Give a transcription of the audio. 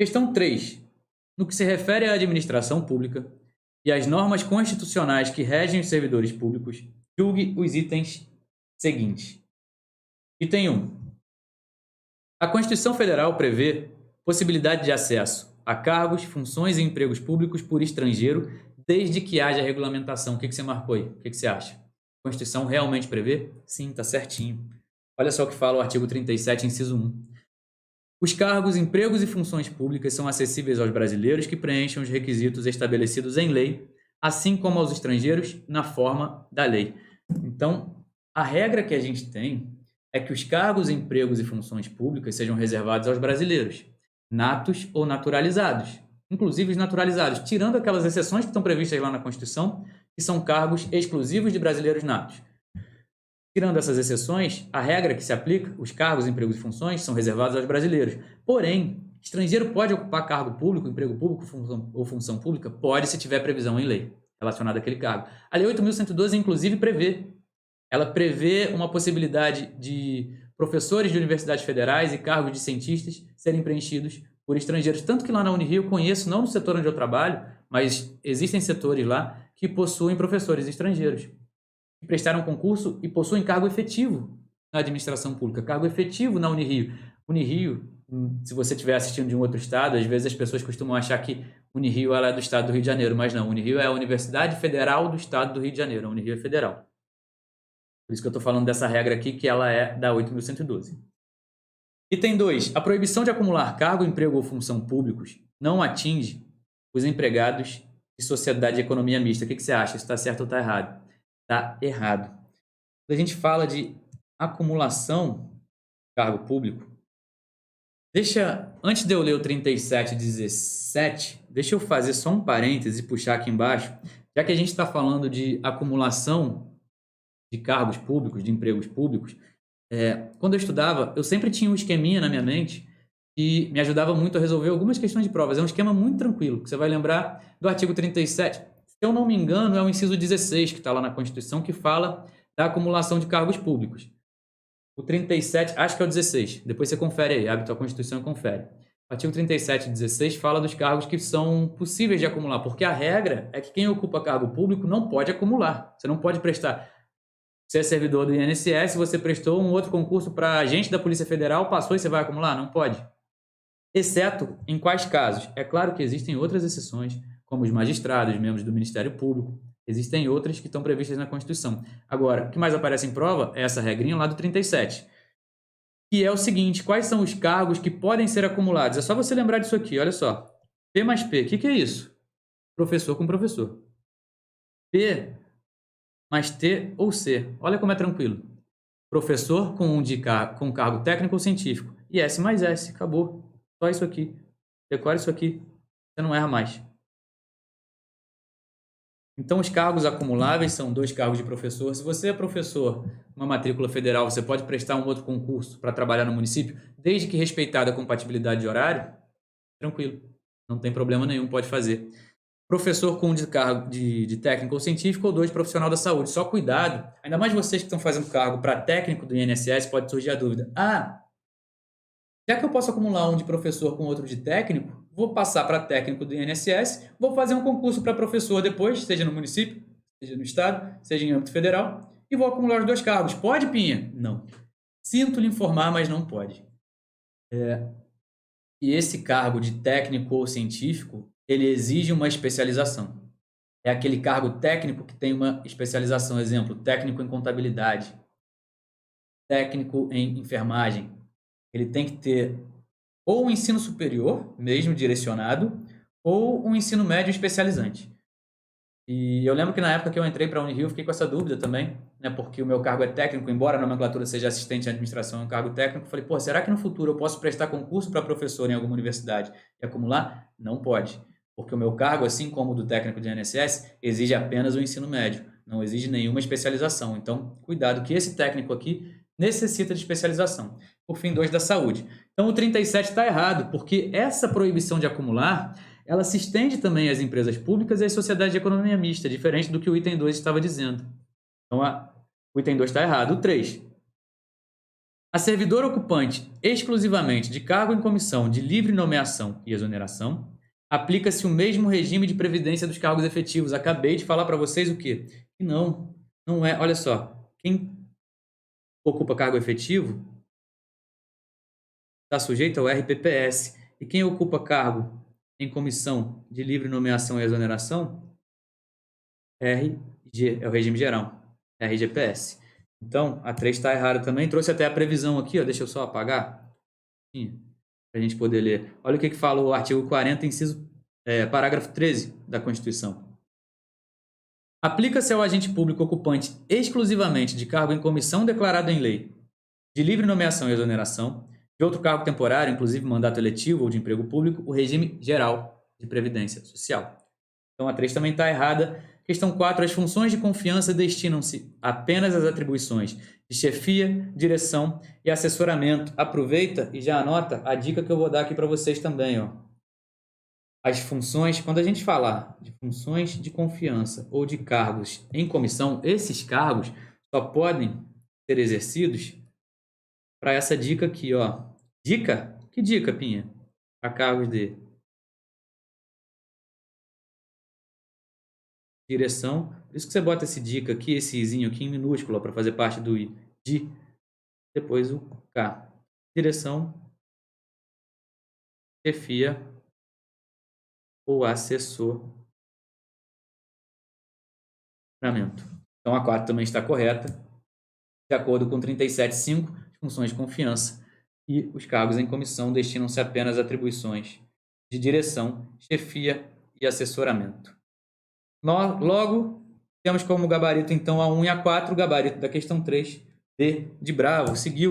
Questão 3. No que se refere à administração pública e às normas constitucionais que regem os servidores públicos, julgue os itens seguintes. Item 1. A Constituição Federal prevê possibilidade de acesso a cargos, funções e empregos públicos por estrangeiro, desde que haja regulamentação. O que você marcou aí? O que você acha? A Constituição realmente prevê? Sim, está certinho. Olha só o que fala o artigo 37, inciso 1. Os cargos, empregos e funções públicas são acessíveis aos brasileiros que preencham os requisitos estabelecidos em lei, assim como aos estrangeiros na forma da lei. Então, a regra que a gente tem é que os cargos, empregos e funções públicas sejam reservados aos brasileiros, natos ou naturalizados, inclusive os naturalizados, tirando aquelas exceções que estão previstas lá na Constituição, que são cargos exclusivos de brasileiros natos. Tirando essas exceções, a regra que se aplica, os cargos, empregos e funções, são reservados aos brasileiros. Porém, estrangeiro pode ocupar cargo público, emprego público ou função pública? Pode, se tiver previsão em lei relacionada àquele cargo. A Lei 8.112, inclusive, ela prevê uma possibilidade de professores de universidades federais e cargos de cientistas serem preenchidos por estrangeiros. Tanto que lá na Unirio eu conheço, não no setor onde eu trabalho, mas existem setores lá que possuem professores estrangeiros que prestaram concurso e possuem cargo efetivo na administração pública, cargo efetivo na Unirio. Unirio, se você estiver assistindo de um outro estado, às vezes as pessoas costumam achar que Unirio ela é do estado do Rio de Janeiro, mas não, Unirio é a Universidade Federal do Estado do Rio de Janeiro, a Unirio é federal. Por isso que eu estou falando dessa regra aqui, que ela é da 8.112. Item 2. A proibição de acumular cargo, emprego ou função públicos não atinge os empregados de sociedade de economia mista. O que você acha? Isso está certo ou está errado? Está errado. Quando a gente fala de acumulação de cargo público, antes de eu ler o 3717, deixa eu fazer só um parêntese e puxar aqui embaixo, já que a gente está falando de acumulação de cargos públicos, de empregos públicos, quando eu estudava, eu sempre tinha um esqueminha na minha mente que me ajudava muito a resolver algumas questões de provas. É um esquema muito tranquilo, que você vai lembrar do artigo 37. Se eu não me engano, é o inciso 16 que está lá na Constituição, que fala da acumulação de cargos públicos. O 37, acho que é o 16. Depois você confere aí, abre a tua Constituição e confere. O artigo 37 e 16 fala dos cargos que são possíveis de acumular, porque a regra é que quem ocupa cargo público não pode acumular. Você não pode prestar. Você é servidor do INSS, você prestou um outro concurso para agente da Polícia Federal, passou e você vai acumular? Não pode. Exceto em quais casos? É claro que existem outras exceções, como os magistrados, membros do Ministério Público. Existem outras que estão previstas na Constituição. Agora, o que mais aparece em prova é essa regrinha lá do 37, que é o seguinte: quais são os cargos que podem ser acumulados? É só você lembrar disso aqui, olha só. P mais P, o que é isso? Professor com professor. P mais T ou C. Olha como é tranquilo. Professor com cargo técnico ou científico. E S mais S, acabou. Só isso aqui. Decora isso aqui. Você não erra mais. Então, os cargos acumuláveis são 2 cargos de professor. Se você é professor, uma matrícula federal, você pode prestar um outro concurso para trabalhar no município, desde que respeitada a compatibilidade de horário, tranquilo. Não tem problema nenhum, pode fazer. Professor com cargo de técnico ou científico, ou 2 profissional da saúde. Só cuidado, ainda mais vocês que estão fazendo cargo para técnico do INSS, pode surgir a dúvida. Já que eu posso acumular um de professor com outro de técnico, vou passar para técnico do INSS, vou fazer um concurso para professor depois, seja no município, seja no estado, seja em âmbito federal, e vou acumular os 2 cargos. Pode, Pinha? Não. Sinto lhe informar, mas não pode. E esse cargo de técnico ou científico, ele exige uma especialização. É aquele cargo técnico que tem uma especialização. Exemplo, técnico em contabilidade, técnico em enfermagem. Ele tem que ter ou um ensino superior, mesmo direcionado, ou um ensino médio especializante. E eu lembro que na época que eu entrei para a Unirio, eu fiquei com essa dúvida também, né, porque o meu cargo é técnico, embora a nomenclatura seja assistente de administração, é um cargo técnico. Falei, será que no futuro eu posso prestar concurso para professor em alguma universidade e acumular? Não pode, porque o meu cargo, assim como o do técnico de INSS, exige apenas o ensino médio, não exige nenhuma especialização. Então, cuidado que esse técnico aqui necessita de especialização. Por fim, 2 da saúde. Então, o 37 está errado, porque essa proibição de acumular, ela se estende também às empresas públicas e às sociedades de economia mista, diferente do que o item 2 estava dizendo. Então, o item 2 está errado. O 3. A servidor ocupante exclusivamente de cargo em comissão de livre nomeação e exoneração, aplica-se o mesmo regime de previdência dos cargos efetivos. Acabei de falar para vocês o quê? Que não é. Olha só, quem ocupa cargo efetivo está sujeito ao RPPS. E quem ocupa cargo em comissão de livre nomeação e exoneração, RG, é o regime geral, RGPS. Então, a 3 está errada também. Trouxe até a previsão aqui, ó, deixa eu só apagar, para a gente poder ler. Olha o que fala o artigo 40, parágrafo 13 da Constituição. Aplica-se ao agente público ocupante exclusivamente de cargo em comissão declarado em lei, de livre nomeação e exoneração, de outro cargo temporário, inclusive mandato eletivo ou de emprego público, o regime geral de previdência social. Então, a 3 também está errada. Questão 4. As funções de confiança destinam-se apenas às atribuições de chefia, direção e assessoramento. Aproveita e já anota a dica que eu vou dar aqui para vocês também. Ó. As funções, quando a gente falar de funções de confiança ou de cargos em comissão, esses cargos só podem ser exercidos para essa dica aqui. Ó. Dica? Que dica, Pinha? Para cargos de direção. Por isso que você bota esse dica aqui, esse izinho aqui em minúsculo para fazer parte do I. De. Depois o K. Direção, chefia ou assessoramento. Então a 4 também está correta. De acordo com 37.5, as funções de confiança e os cargos em comissão destinam-se apenas a atribuições de direção, chefia e assessoramento. Logo, temos como gabarito, então, a 1 e a 4, o gabarito da questão 3, D de Bravo. Seguiu.